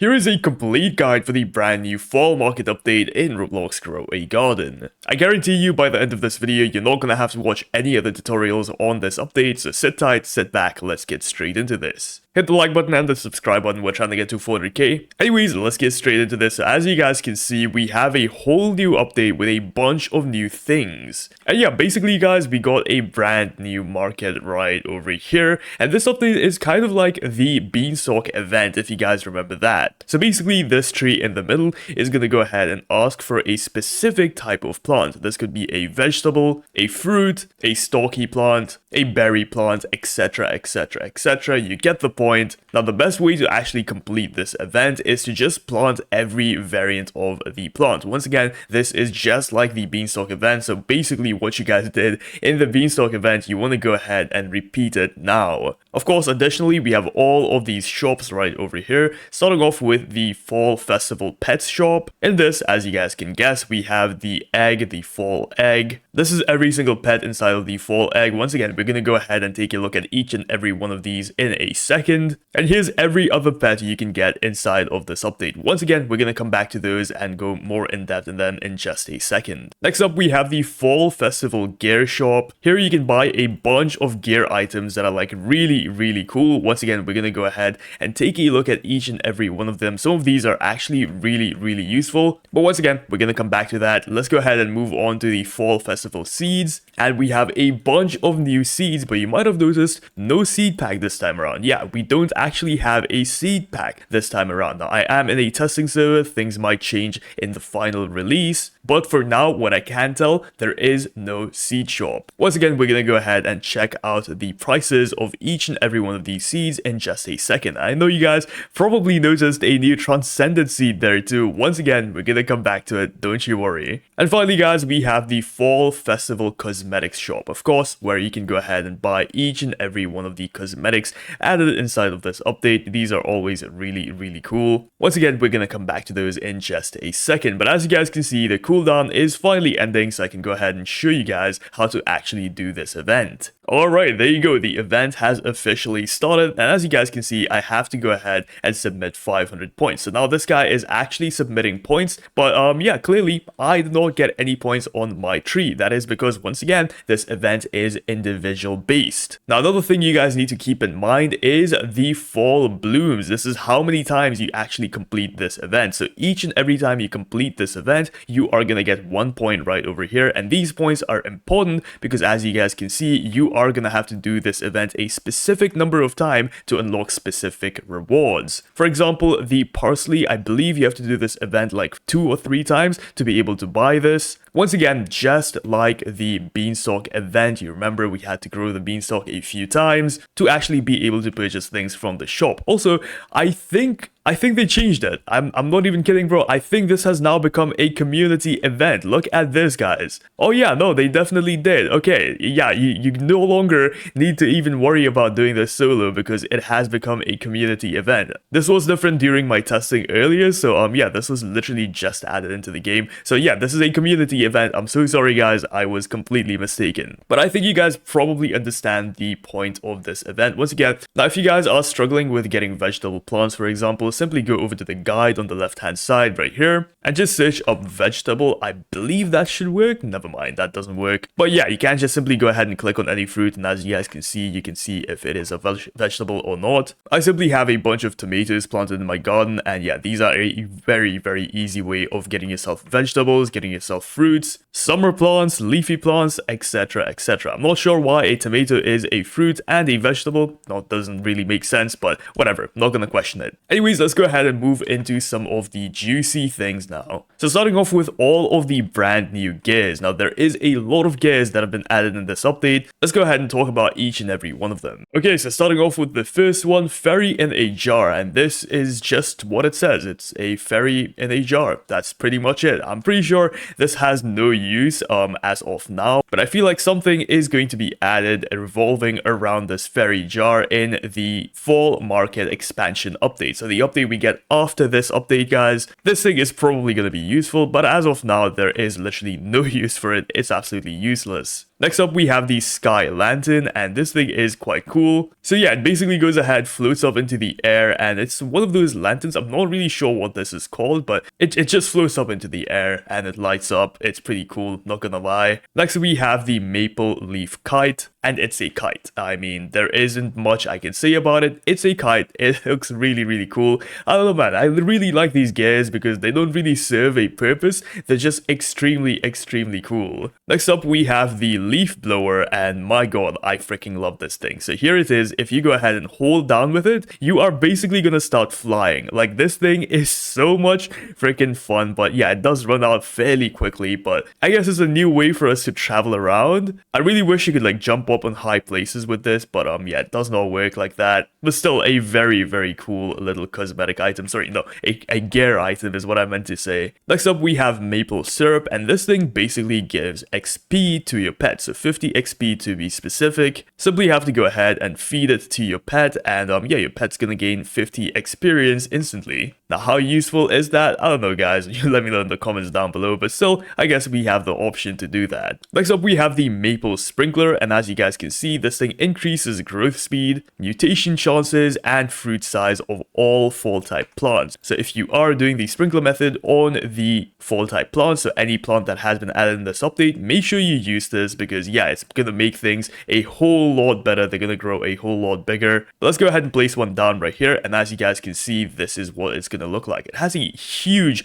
Here is a complete guide for the brand new fall market update in Roblox Grow a Garden. I guarantee you by the end of this video, you're not gonna have to watch any other tutorials on this update, so sit tight, sit back, let's get straight into this. Hit the like button and the subscribe button, we're trying to get to 400k. Anyways, let's get straight into this. So as you guys can see, we have a whole new update with a bunch of new things. And yeah, basically guys, we got a brand new market right over here. And this update is kind of like the Beanstalk event, if you guys remember that. So basically, this tree in the middle is going to go ahead and ask for a specific type of plant. This could be a vegetable, a fruit, a stalky plant, a berry plant, etc, etc, etc. You get the point. Now, the best way to actually complete this event is to just plant every variant of the plant. Once again, this is just like the Beanstalk event. So basically, what you guys did in the Beanstalk event, you want to go ahead and repeat it now. Of course, additionally, we have all of these shops right over here, starting off with the Fall Festival Pets shop. In this, as you guys can guess, we have the egg, the fall egg. This is every single pet inside of the fall egg. Once again, we're going to go ahead and take a look at each and every one of these in a second. And here's every other pet you can get inside of this update. Once again, we're going to come back to those and go more in depth in them in just a second. Next up, we have the Fall Festival Gear shop. Here you can buy a bunch of gear items that are like really cool. Once again, we're going to go ahead and take a look at each and every one of them. Some of these are actually really useful. But once again, we're going to come back to that. Let's go ahead and move on to the Fall Festival seeds. And we have a bunch of new seeds, but you might have noticed no seed pack this time around. Yeah, we don't actually have a seed pack this time around. Now, I am in a testing server. Things might change in the final release. But for now, what I can tell, there is no seed shop. Once again, we're going to go ahead and check out the prices of each and every one of these seeds in just a second. I know you guys probably noticed a new Transcendent seed there too. Once again, we're going to come back to it, don't you worry. And finally guys, we have the Fall Festival Cosmetics shop, of course, where you can go ahead and buy each and every one of the cosmetics added inside of this update. These are always really cool. Once again, we're going to come back to those in just a second. But as you guys can see, the cooldown is finally ending, so I can go ahead and show you guys how to actually do this event. Alright, there you go, the event has officially started, and as you guys can see, I have to go ahead and submit 500 points. So now this guy is actually submitting points, but yeah, clearly I did not get any points on my tree. That is because, once again, this event is individual based. Now, another thing you guys need to keep in mind is the fall blooms. This is how many times you actually complete this event. So each and every time you complete this event, you are gonna get 1 point right over here, and these points are important because, as you guys can see, you are gonna have to do this event a specific number of times to unlock specific rewards. For example, the parsley, I believe you have to do this event like 2 or 3 times to be able to buy this. Once again, just like the Beanstalk event, you remember we had to grow the Beanstalk a few times to actually be able to purchase things from the shop. Also, I think they changed it. I'm not even kidding, bro. I think this has now become a community event. Look at this, guys. Oh yeah, no, they definitely did. Okay, yeah, you no longer need to even worry about doing this solo because it has become a community event. This was different during my testing earlier, so yeah, this was literally just added into the game. So yeah, this is a community event. I'm so sorry, guys. I was completely mistaken. But I think you guys probably understand the point of this event. Once again, now if you guys are struggling with getting vegetable plants, for example, simply go over to the guide on the left hand side right here and just search up vegetable. I believe that should work. Never mind, that doesn't work. But yeah, you can just simply go ahead and click on any fruit, and as you guys can see, you can see if it is a vegetable or not. I simply have a bunch of tomatoes planted in my garden, and yeah, these are a very easy way of getting yourself vegetables, getting yourself fruits, summer plants, leafy plants, etc, etc. I'm not sure why a tomato is a fruit and a vegetable. That doesn't really make sense, but whatever, not gonna question it. Anyways, let's go ahead and move into some of the juicy things now. So starting off with all of the brand new gears. Now, there is a lot of gears that have been added in this update. Let's go ahead and talk about each and every one of them. Okay, so starting off with the first one, fairy in a jar, and this is just what it says. It's a fairy in a jar. That's pretty much it. I'm pretty sure this has no use as of now, but I feel like something is going to be added revolving around this fairy jar in the fall market expansion update. So the update we get after this update, guys, this thing is probably going to be useful, but as of now, there is literally no use for it. It's absolutely useless. Next up, we have the Sky Lantern, and this thing is quite cool. So yeah, it basically goes ahead, floats up into the air, and it's one of those lanterns. I'm not really sure what this is called, but it just floats up into the air, and it lights up. It's pretty cool, not gonna lie. Next, we have the Maple Leaf Kite, and it's a kite. I mean, there isn't much I can say about it. It's a kite. It looks really, really cool. I don't know, man. I really like these gears because they don't really serve a purpose. They're just extremely, extremely cool. Next up, we have the Leaf Blower, and my god, I freaking love this thing. So here it is. If you go ahead and hold down with it, you are basically gonna start flying. Like, this thing is so much freaking fun, but yeah, it does run out fairly quickly, but I guess it's a new way for us to travel around. I really wish you could like jump up on high places with this, but yeah, it does not work like that. But still a very, very cool little cosmetic item. Sorry, no, a gear item is what I meant to say. Next up, we have Maple Syrup, and this thing basically gives XP to your pet, so 50 XP to be specific. Simply have to go ahead and feed it to your pet, and yeah, your pet's gonna gain 50 experience instantly. Now, how useful is that? I don't know, guys. You let me know in the comments down below, but still, I guess we have the option to do that. Next up, we have the Maple Sprinkler, and as you guys can see, this thing increases growth speed, mutation chances, and fruit size of all fall type plants. So if you are doing the sprinkler method on the fall type plants, so any plant that has been added in this update, make sure you use this because yeah, it's gonna make things a whole lot better. They're gonna grow a whole lot bigger. But let's go ahead and place one down right here, and as you guys can see, this is what it's gonna look like. It has a huge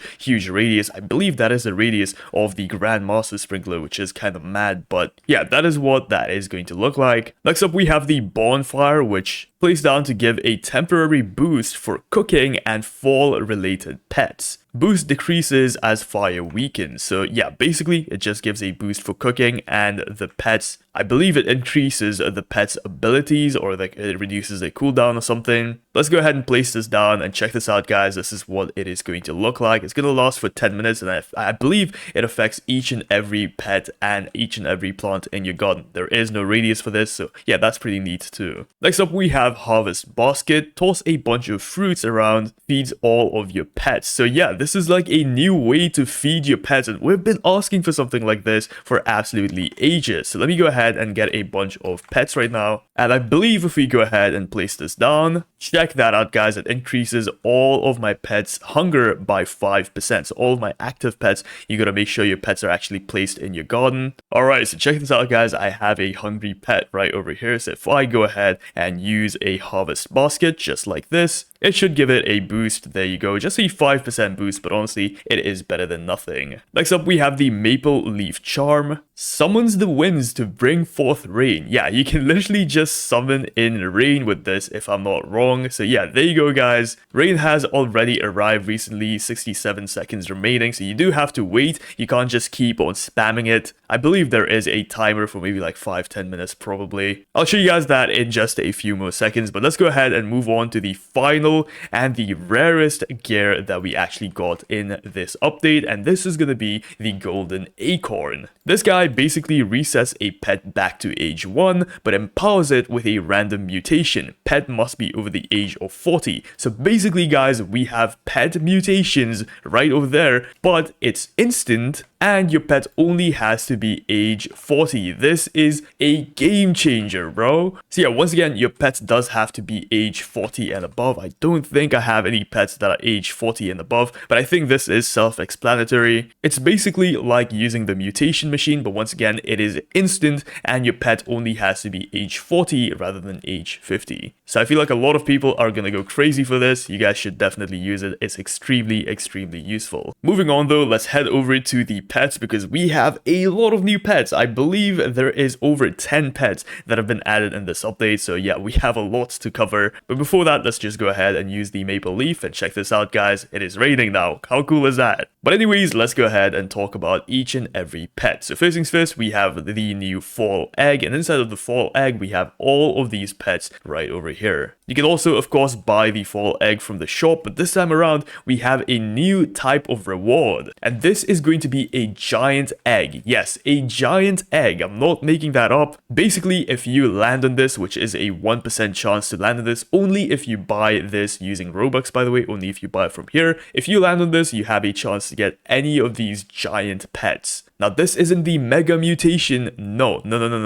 radius. I believe that is the radius of the Grandmaster Sprinkler, which is kind of mad, but yeah, that is what that is going to look like. Next up, we have the Bonfire, which placed down to give a temporary boost for cooking and fall related pets. Boost decreases as fire weakens, so yeah, basically it just gives a boost for cooking and the pets. I believe it increases the pet's abilities, or like it reduces their cooldown or something. Let's go ahead and place this down and check this out, guys. This is what it is going to look like. It's going to last for 10 minutes, and I believe it affects each and every pet and each and every plant in your garden. There is no radius for this, so yeah, that's pretty neat too. Next up, we have Harvest Basket. Toss a bunch of fruits around, feeds all of your pets. So yeah, this is like a new way to feed your pets, and we've been asking for something like this for absolutely ages. So let me go ahead and get a bunch of pets right now, and I believe if we go ahead and place this down, check that out, guys. It increases all of my pets' hunger by 5%. So all of my active pets, you gotta make sure your pets are actually placed in your garden. Alright, so check this out, guys. I have a hungry pet right over here, so if I go ahead and use a Harvest Basket just like this, it should give it a boost. There you go, just a 5% boost, but honestly, it is better than nothing. Next up, we have the Maple Leaf Charm. Summons the winds to bring forth rain. Yeah, you can literally just summon in rain with this, if I'm not wrong. So yeah, there you go, guys. Rain has already arrived recently, 67 seconds remaining, so you do have to wait. You can't just keep on spamming it. I believe there is a timer for maybe like 5-10 minutes probably. I'll show you guys that in just a few more seconds, but let's go ahead and move on to the final and the rarest gear that we actually got in this update, and this is going to be the Golden Acorn. This guy basically resets a pet back to age 1, but empowers it with a random mutation. Pet must be over the age of 40. So basically, guys, we have pet mutations right over there, but it's instant, and your pet only has to be age 40. This is a game changer, bro. So yeah, once again, your pet does have to be age 40 and above. I don't think I have any pets that are age 40 and above, but I think this is self-explanatory. It's basically like using the mutation machine, but once again, it is instant, and your pet only has to be age 40 rather than age 50. So I feel like a lot of people are gonna go crazy for this. You guys should definitely use it. It's extremely useful. Moving on though, let's head over to the pets, because we have a lot of new pets. I believe there is over 10 pets that have been added in this update, so yeah, we have a lot to cover. But before that, let's just go ahead and use the Maple Leaf, and check this out, guys. It is raining now. How cool is that? But anyways, let's go ahead and talk about each and every pet. So first things first, we have the new Fall Egg, and inside of the Fall Egg, we have all of these pets right over here. You can also, of course, buy the Fall Egg from the shop, but this time around, we have a new type of reward, and this is going to be a giant egg. Yes, a giant egg. I'm not making that up. Basically, if you land on this, which is a 1% chance to land on this, only if you buy this using Robux, by the way, only if you buy it from here. If you land on this, you have a chance to get any of these giant pets. Now, this isn't the mega mutation. No.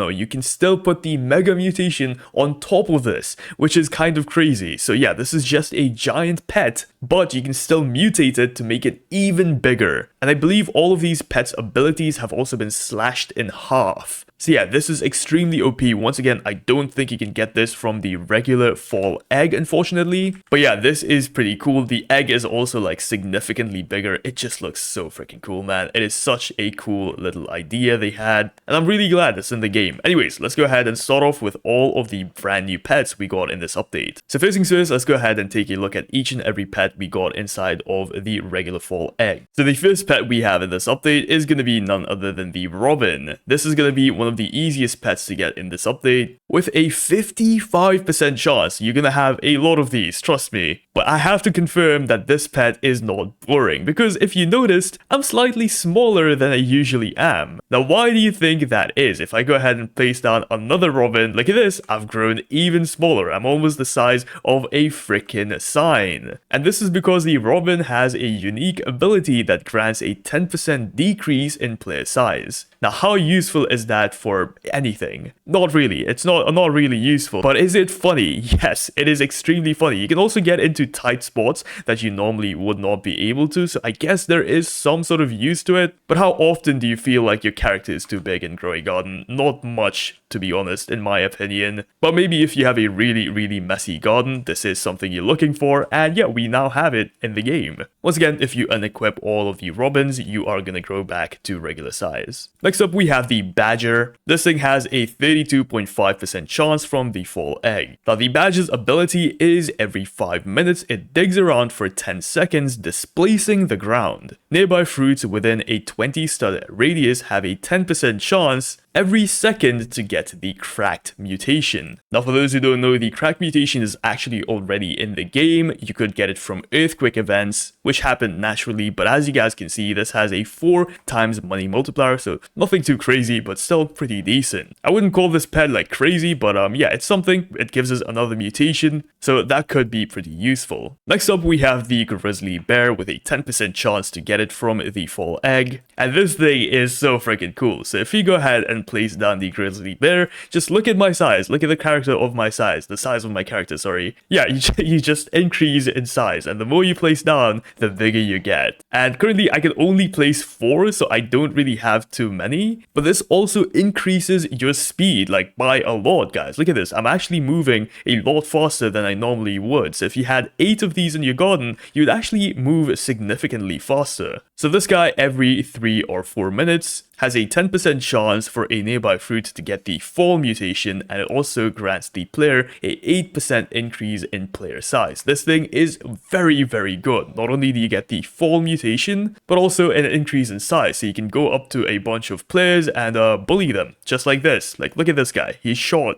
You can still put the mega mutation on top of this, which is kind of crazy. So yeah, this is just a giant pet, but you can still mutate it to make it even bigger. And I believe all of these pets' abilities have also been slashed in half. So yeah, this is extremely OP. Once again, I don't think you can get this from the regular fall egg, unfortunately. But yeah, this is pretty cool. The egg is also like significantly bigger. It just looks so freaking cool, man. It is such a cool little idea they had, and I'm really glad it's in the game. Anyways, let's go ahead and start off with all of the brand new pets we got in this update. So first things first, let's go ahead and take a look at each and every pet we got inside of the regular fall egg. So the first pet we have in this update is going to be none other than the Robin. This is going to be one of the easiest pets to get in this update. With a 55% chance, you're going to have a lot of these, trust me. But I have to confirm that this pet is not boring, because if you noticed, I'm slightly smaller than I usually am. Now, why do you think that is? If I go ahead and place down another Robin, look at this, I've grown even smaller. I'm almost the size of a freaking sign. And this is because the Robin has a unique ability that grants a 10% decrease in player size. Now, how useful is that for anything? Not really. It's not really useful. But is it funny? Yes, it is extremely funny. You can also get into tight spots that you normally would not be able to, so I guess there is some sort of use to it. But how often do you feel like your character is too big in Grow a Garden? Not much, to be honest, in my opinion. But maybe if you have a really messy garden, this is something you're looking for, and yeah, we now have it in the game. Once again, if you unequip all of the Robins, you are gonna grow back to regular size. Next up, we have the Badger. This thing has a 32.5% chance from the fall egg. Now, the Badger's ability is every 5 minutes, it digs around for 10 seconds, displacing the ground. Nearby fruits within a 20 stud radius have a 10% chance every second to get the cracked mutation. Now, for those who don't know, the cracked mutation is actually already in the game. You could get it from earthquake events, which happen naturally, but as you guys can see, this has a 4 times money multiplier, so nothing too crazy, but still pretty decent. I wouldn't call this pet like crazy, but yeah, it's something. It gives us another mutation, so that could be pretty useful. Next up, we have the Grizzly Bear with a 10% chance to get it from the fall egg, and this thing is so freaking cool. So if you go ahead and place down the Grizzly Bear, just look at my size, look at the character of my size, the size of my character, sorry. Yeah, you just increase in size, and the more you place down, the bigger you get. And currently I can only place 4, so I don't really have too many, but this also increases your speed, like by a lot, guys. Look at this, I'm actually moving a lot faster than I normally would. So if you had 8 of these in your garden, you'd actually move significantly faster. So this guy, every 3 or 4 minutes, has a 10% chance for a nearby fruit to get the fall mutation, and it also grants the player a 8% increase in player size. This thing is very good. Not only do you get the fall mutation, but also an increase in size, so you can go up to a bunch of players and bully them, just like this. Like, look at this guy. He's short,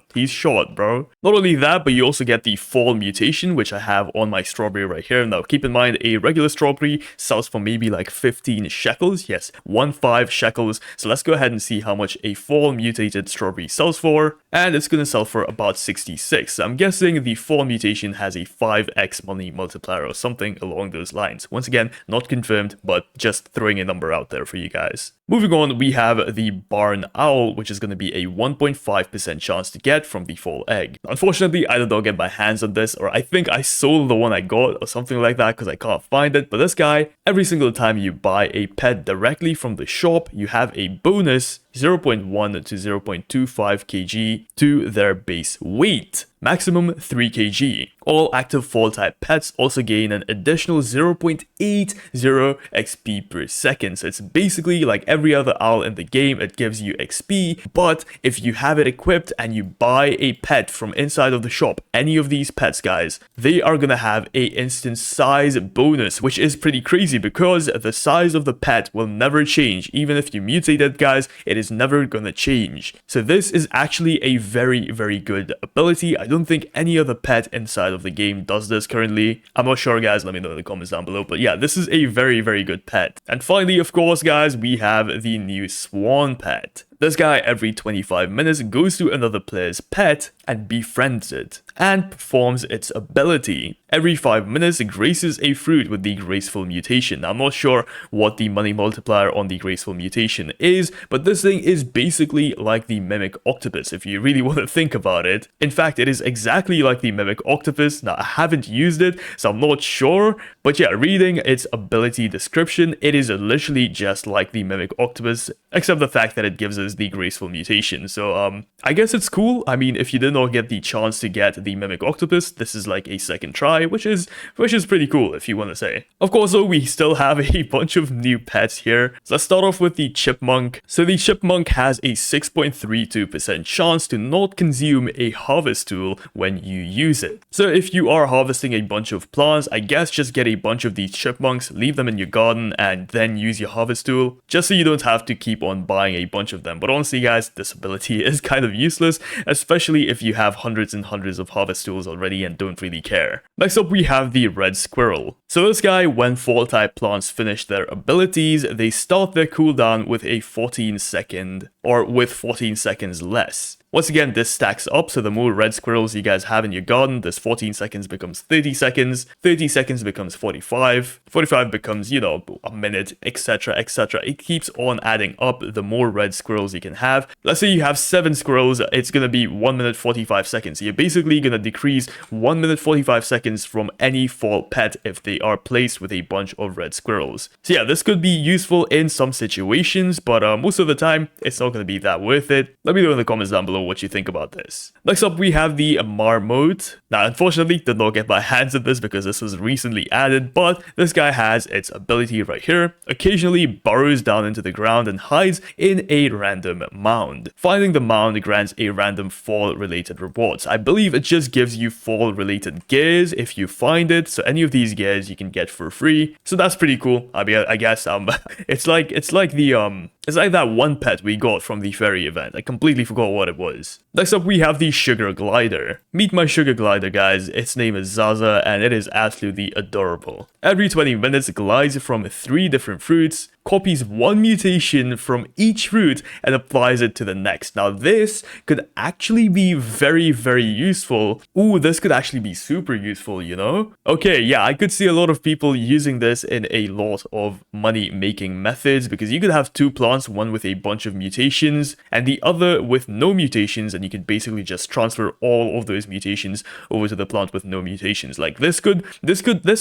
bro. Not only that, but you also get the fall mutation, which I have on my strawberry right here. Now, keep in mind, a regular strawberry sells for maybe like 15 shekels. Yes, 15 shekels. So let's go ahead and see how much a fall mutated strawberry sells for, and it's gonna sell for about 66. So I'm guessing the fall mutation has a 5x money multiplier or something along those lines. Once again, not confirmed, but just throwing a number out there for you guys. Moving on, we have the Barn Owl, which is going to be a 1.5% chance to get from the fall egg. Unfortunately, I did not get my hands on this, or I think I sold the one I got or something like that because I can't find it. But this guy, every single time you buy a pet directly from the shop, you have a bonus 0.1 to 0.25 kg to their base weight. Maximum 3 kg. All active fall type pets also gain an additional 0.80 XP per second. So it's basically like every other owl in the game, it gives you XP, but if you have it equipped and you buy a pet from inside of the shop, any of these pets, guys, they are gonna have a instant size bonus, which is pretty crazy because the size of the pet will never change. Even if you mutate it, guys, it is never gonna change. So this is actually a very good ability. I don't think any other pet inside of the game does this currently. I'm not sure, guys, let me know in the comments down below, but yeah, this is a very good pet. And finally, of course, guys, we have the new Swan pet. This guy every 25 minutes goes to another player's pet and befriends it, and performs its ability. Every 5 minutes it graces a fruit with the graceful mutation. I'm not sure what the money multiplier on the graceful mutation is, but this thing is basically like the mimic octopus if you really want to think about it. In fact, it is exactly like the mimic octopus. Now, I haven't used it, so I'm not sure, but yeah, reading its ability description, it is literally just like the mimic octopus, except the fact that it gives us the graceful mutation. So I guess it's cool. I mean, if you did not get the chance to get the mimic octopus, this is like a second try, which is pretty cool if you want to say. Of course, though, we still have a bunch of new pets here. So let's start off with the chipmunk. So the chipmunk has a 6.32% chance to not consume a harvest tool when you use it. So if you are harvesting a bunch of plants, I guess just get a bunch of these chipmunks, leave them in your garden, and then use your harvest tool, just so you don't have to keep on buying a bunch of them. But honestly, guys, this ability is kind of useless, especially if you have hundreds and hundreds of harvest tools already and don't really care. Next up, we have the red squirrel. So this guy, when fall type plants finish their abilities, they start their cooldown with a 14 second, or with 14 seconds less. Once again, this stacks up, so the more red squirrels you guys have in your garden, this 14 seconds becomes 30 seconds, 30 seconds becomes 45, 45 becomes, you know, a minute, etc, etc. It keeps on adding up the more red squirrels you can have. Let's say you have 7 squirrels, it's gonna be 1 minute 45 seconds. You're basically gonna decrease 1 minute 45 seconds from any fall pet if they are placed with a bunch of red squirrels. So yeah, this could be useful in some situations, but most of the time, it's not gonna be that worth it. Let me know in the comments down below what you think about this. Next up, we have the marmot. Now, unfortunately, did not get my hands on this because this was recently added, but this guy has its ability right here. Occasionally burrows down into the ground and hides in a random mound. Finding the mound grants a random fall-related rewards. I believe it just gives you fall-related gears if you find it, so any of these gears you can get for free. So that's pretty cool. I mean, I guess it's like that one pet we got from the fairy event. I completely forgot what it was. Next up, we have the sugar glider. Meet my sugar glider, guys. Its name is Zaza, and it is absolutely adorable. Every 20 minutes, it glides from 3 different fruits, copies 1 mutation from each fruit, and applies it to the next. Now, this could actually be very, very useful. Ooh, this could actually be super useful, you know? Okay, yeah, I could see a lot of people using this in a lot of money-making methods, because you could have 2 plants, one with a bunch of mutations, and the other with no mutations, and you could basically just transfer all of those mutations over to the plant with no mutations. Like, this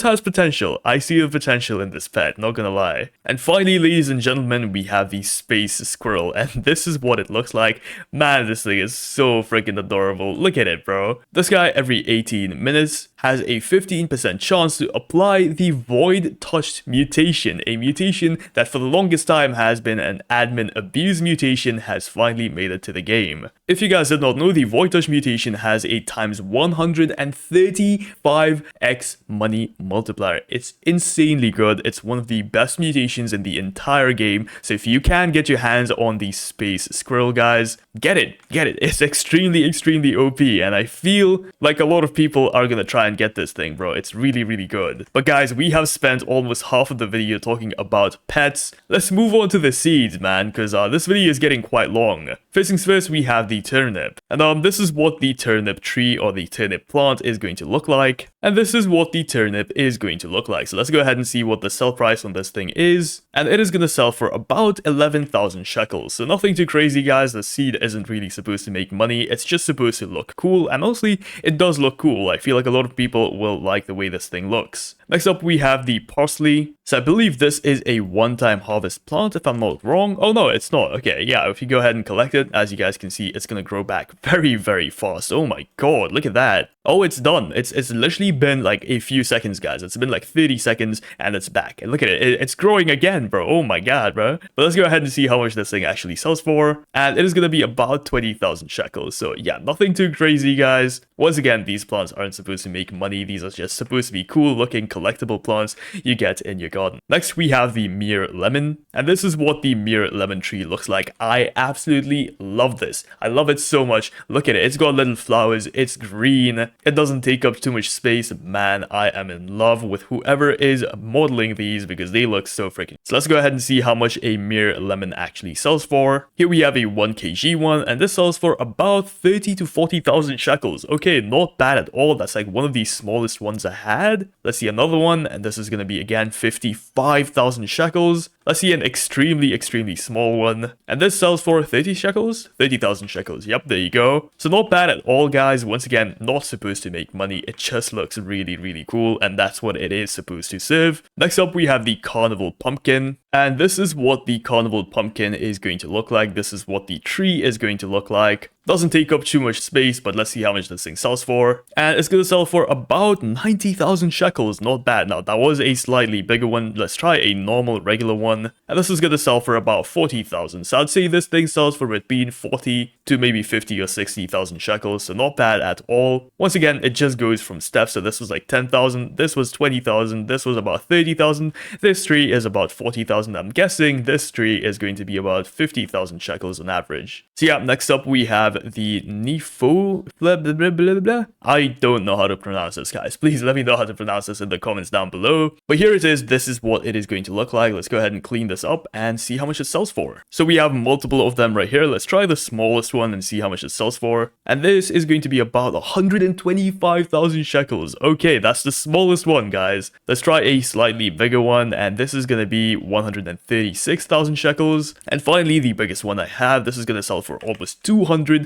has potential. I see the potential in this pet, not gonna lie. And finally, ladies and gentlemen, we have the space squirrel, and this is what it looks like. Man, this thing is so freaking adorable. Look at it, bro. This guy, every 18 minutes, has a 15% chance to apply the Void Touched mutation, a mutation that for the longest time has been an admin abuse mutation, has finally made it to the game. If you guys did not know, the Void Touch mutation has a times 135x money multiplier. It's insanely good. It's one of the best mutations in the entire game. So if you can get your hands on the space squirrel, guys, get it. It's extremely OP, and I feel like a lot of people are gonna try and get this thing, bro. It's really good. But guys, we have spent almost half of the video talking about pets. Let's move on to the seeds, man, because this video is getting quite long. First things first, we have the turnip, and this is what the turnip tree or the turnip plant is going to look like, and this is what the turnip is going to look like. So let's go ahead and see what the sell price on this thing is, and it is going to sell for about 11,000 shekels. So nothing too crazy, guys. The seed isn't really supposed to make money. It's just supposed to look cool, and honestly, it does look cool. I feel like a lot of people will like the way this thing looks. Next up, we have the parsley. So I believe this is a one-time harvest plant, if I'm not wrong. Oh no, it's not. Okay, yeah, if you go ahead and collect it, as you guys can see, it's gonna grow back very fast. Oh my god, look at that. Oh, it's done. It's literally been like a few seconds, guys. It's been like 30 seconds, and it's back. And look at it. It's growing again, bro. Oh my god, bro. But let's go ahead and see how much this thing actually sells for. And it is gonna be about 20,000 shekels. So yeah, nothing too crazy, guys. Once again, these plants aren't supposed to make make money. These are just supposed to be cool looking collectible plants you get in your garden. Next, we have the mere lemon, and this is what the mere lemon tree looks like. I absolutely love this. I love it so much. Look at it. It's got little flowers. It's green. It doesn't take up too much space. Man, I am in love with whoever is modeling these because they look so freaking. So let's go ahead and see how much a mere lemon actually sells for. Here we have a 1 kg one, and this sells for about 30 to 40,000 shekels. Okay, not bad at all. That's like one of the smallest ones I had. Let's see another one, and this is going to be again 55,000 shekels. Let's see an extremely small one, and this sells for 30 shekels? 30,000 shekels. Yep, there you go. So not bad at all, guys. Once again, not supposed to make money. It just looks really cool, and that's what it is supposed to serve. Next up, we have the carnival pumpkin, and this is what the carnival pumpkin is going to look like. This is what the tree is going to look like. Doesn't take up too much space, but let's see how much this thing sells for. And it's going to sell for about 90,000 shekels. Not bad. Now, that was a slightly bigger one. Let's try a normal, regular one. And this is going to sell for about 40,000. So I'd say this thing sells for between 40 to maybe 50 or 60,000 shekels. So not bad at all. Once again, it just goes from steps. So this was like 10,000. This was 20,000. This was about 30,000. This tree is about 40,000. I'm guessing this tree is going to be about 50,000 shekels on average. So yeah, next up we have the Nifo, blah, blah, blah, blah, blah. I don't know how to pronounce this, guys. Please let me know how to pronounce this in the comments down below. But here it is. This is what it is going to look like. Let's go ahead and clean this up and see how much it sells for. So we have multiple of them right here. Let's try the smallest one and see how much it sells for. And this is going to be about 125,000 shekels. Okay, that's the smallest one, guys. Let's try a slightly bigger one, and this is going to be 136,000 shekels. And finally, the biggest one I have, this is going to sell for almost 200,000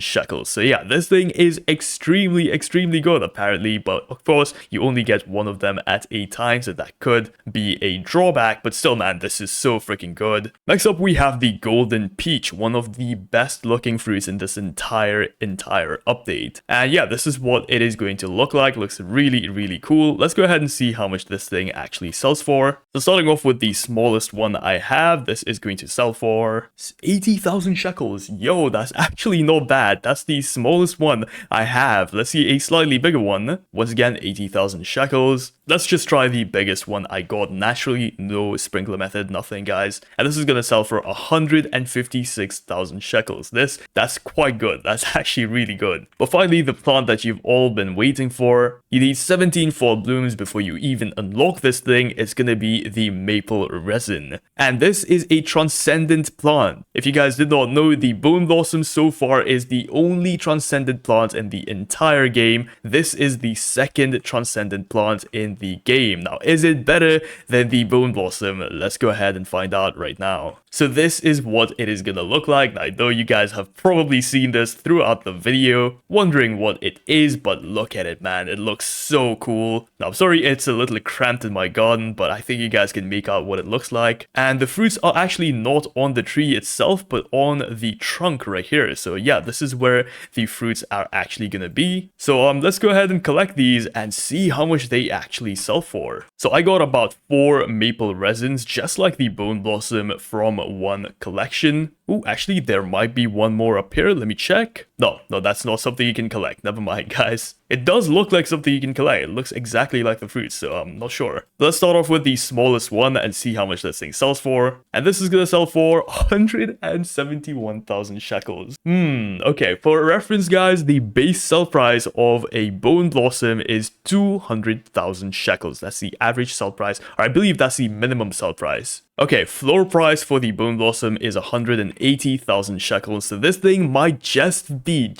shekels. So yeah, this thing is extremely good apparently, but of course you only get one of them at a time, so that could be a drawback, but still, man, this is so freaking good. Next up, we have the golden peach, one of the best looking fruits in this entire update. And yeah, this is what it is going to look like. Looks really cool. Let's go ahead and see how much this thing actually sells for. So starting off with the smallest one I have, this is going to sell for 80,000 shekels. Yo, that's actually not bad. That's the smallest one I have. Let's see a slightly bigger one. Once again, 80,000 shekels. Let's just try the biggest one I got naturally. No sprinkler method, nothing, guys. And this is going to sell for 156,000 shekels. That's quite good. That's actually really good. But finally, the plant that you've all been waiting for. You need 17 fall blooms before you even unlock this thing. It's going to be the maple resin. And this is a transcendent plant. If you guys did not know, the bone blossom so far is the only transcendent plant in the entire game. This is the second transcendent plant in the game. Now, is it better than the bone blossom? Let's go ahead and find out right now. So this is what it is gonna look like. Now, I know you guys have probably seen this throughout the video, wondering what it is, but look at it, man. It looks so cool. Now, I'm sorry it's a little cramped in my garden, but I think you guys can make out what it looks like. And the fruits are actually not on the tree itself, but on the trunk right here. So yeah, this is where the fruits are actually gonna be. So let's go ahead and collect these and see how much they actually sell for. So I got about 4 maple resins, just like the bone blossom from one collection. Ooh, actually, there might be one more up here. Let me check. No, that's not something you can collect. Never mind, guys. It does look like something you can collect. It looks exactly like the fruit, so I'm not sure. Let's start off with the smallest one and see how much this thing sells for. And this is gonna sell for 171,000 shekels. Okay. For reference, guys, the base sell price of a bone blossom is 200,000 shekels. That's the average sell price, or I believe that's the minimum sell price. Okay, floor price for the bone blossom is 180,000 shekels, so this thing might just be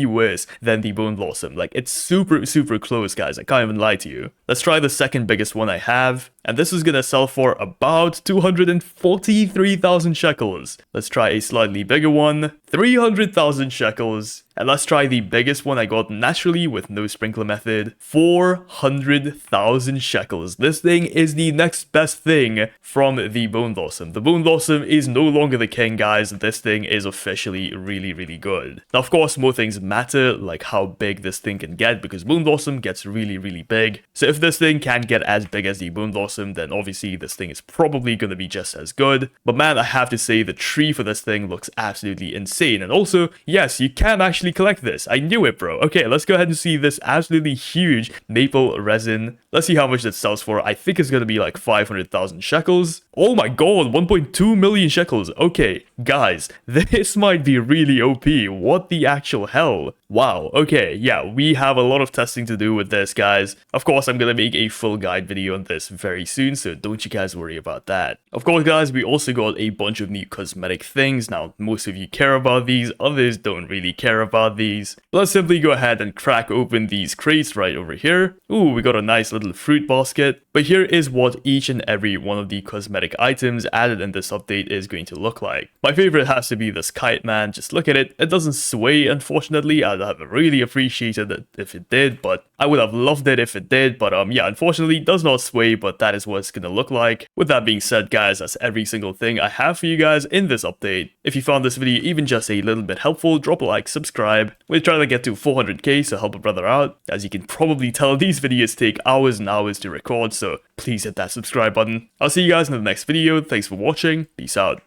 worse than the bone blossom. Like, it's super close, guys. I can't even lie to you. Let's try the second biggest one I have, and this is gonna sell for about 243,000 shekels. Let's try a slightly bigger one, 300,000 shekels. And let's try the biggest one I got naturally with no sprinkler method, 400,000 shekels. This thing is the next best thing from the bone blossom. The bone blossom is no longer the king, guys. This thing is officially really good. Now, of course, more things matter, like how big this thing can get, because bone blossom gets really big. So if this thing can get as big as the bone blossom, then obviously this thing is probably going to be just as good. But man, I have to say the tree for this thing looks absolutely insane. And also, yes, you can actually actually collect this. I knew it, bro. Okay, let's go ahead and see this absolutely huge maple resin. Let's see how much that sells for. I think it's gonna be like 500,000 shekels. Oh my god, 1.2 million shekels. Okay, guys, this might be really OP. What the actual hell? Wow, okay, yeah, we have a lot of testing to do with this, guys. Of course, I'm gonna make a full guide video on this very soon, so don't you guys worry about that. Of course, guys, we also got a bunch of new cosmetic things. Now, most of you care about these, others don't really care about these. Let's simply go ahead and crack open these crates right over here. Ooh, we got a nice little fruit basket. But here is what each and every one of the cosmetic items added in this update is going to look like. My favorite has to be this kite, man. Just look at it. It doesn't sway, unfortunately. I'd have really appreciated it if it did, but I would have loved it if it did. But yeah, unfortunately, it does not sway, but that is what it's gonna look like. With that being said, guys, that's every single thing I have for you guys in this update. If you found this video even just a little bit helpful, drop a like, subscribe. We're trying to get to 400k, so help a brother out. As you can probably tell, these videos take hours and hours to record, so please hit that subscribe button. I'll see you guys in the next video. Thanks for watching. Peace out.